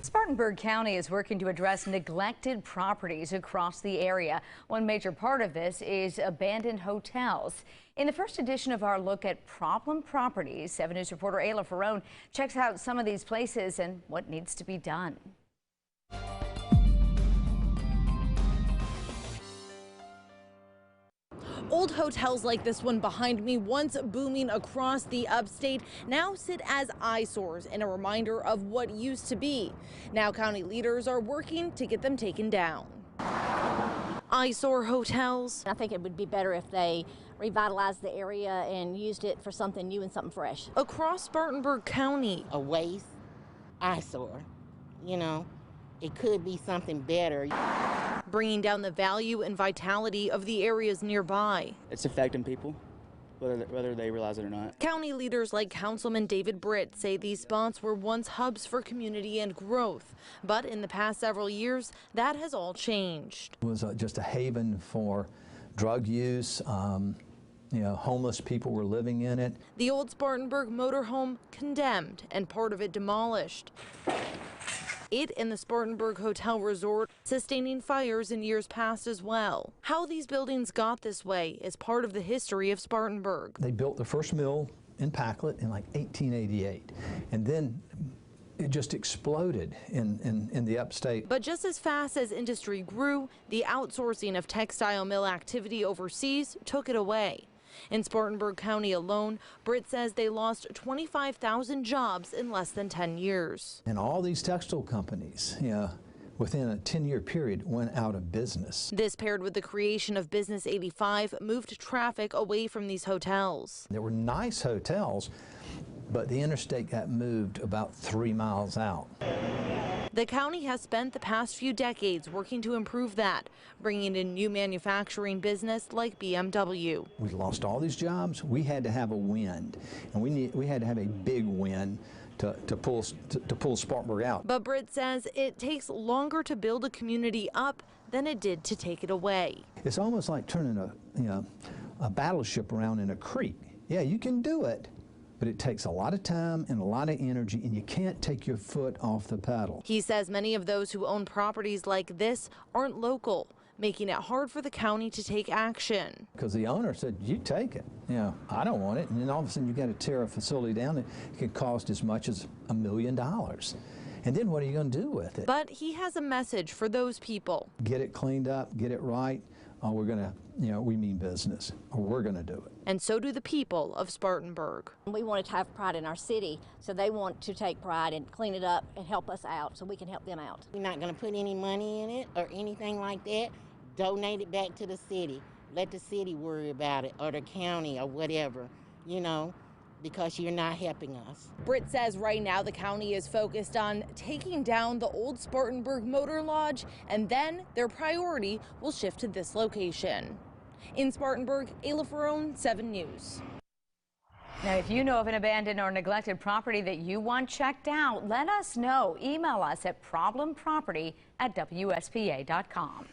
Spartanburg County is working to address neglected properties across the area. One major part of this is abandoned hotels. In the first edition of our look at problem properties, 7 News reporter Ayla Ferrone checks out some of these places and what needs to be done. Old hotels like this one behind me, once booming across the upstate, now sit as eyesores and a reminder of what used to be. Now county leaders are working to get them taken down. Eyesore hotels. I think it would be better if they revitalized the area and used it for something new and something fresh. Across Spartanburg County. A waste eyesore, it could be something better. Bringing down the value and vitality of the areas nearby. It's affecting people, whether they realize it or not. County leaders like Councilman David Britt say these spots were once hubs for community and growth. But in the past several years, that has all changed. It was just a haven for drug use. Homeless people were living in it. The old Spartanburg motorhome condemned and part of it demolished. It and the Spartanburg Hotel Resort sustaining fires in years past as well. How these buildings got this way is part of the history of Spartanburg. They built the first mill in Packlet in like 1888, and then it just exploded in the upstate. But just as fast as industry grew, the outsourcing of textile mill activity overseas took it away. In Spartanburg County alone, Britt says they lost 25,000 jobs in less than 10 years. And all these textile companies, within a 10-year period went out of business. This paired with the creation of Business 85 moved traffic away from these hotels. There were nice hotels, but the interstate got moved about 3 miles out. The county has spent the past few decades working to improve that, bringing in new manufacturing business like BMW. We lost all these jobs. We had to have a win, and we had to have a big win to pull Spartanburg out. But Britt says it takes longer to build a community up than it did to take it away. It's almost like turning a battleship around in a creek. Yeah, you can do it, but it takes a lot of time and a lot of energy, and you can't take your foot off the pedal. He says many of those who own properties like this aren't local, making it hard for the county to take action. Because the owner said, you take it. I don't want it. And then all of a sudden you got to tear a facility down. It could cost as much as $1 million. And then what are you going to do with it? But he has a message for those people. Get it cleaned up, get it right. We're going to, we mean business, or we're going to do it. And so do the people of Spartanburg. We wanted to have pride in our city, so they want to take pride and clean it up and help us out so we can help them out. We're not going to put any money in it or anything like that. Donate it back to the city. Let the city worry about it, or the county, or whatever, because you're not helping us. Britt says right now the county is focused on taking down the old Spartanburg Motor Lodge, and then their priority will shift to this location. In Spartanburg, Ayla Ferrone, 7 News. Now, if you know of an abandoned or neglected property that you want checked out, let us know. Email us at problemproperty@WSPA.com.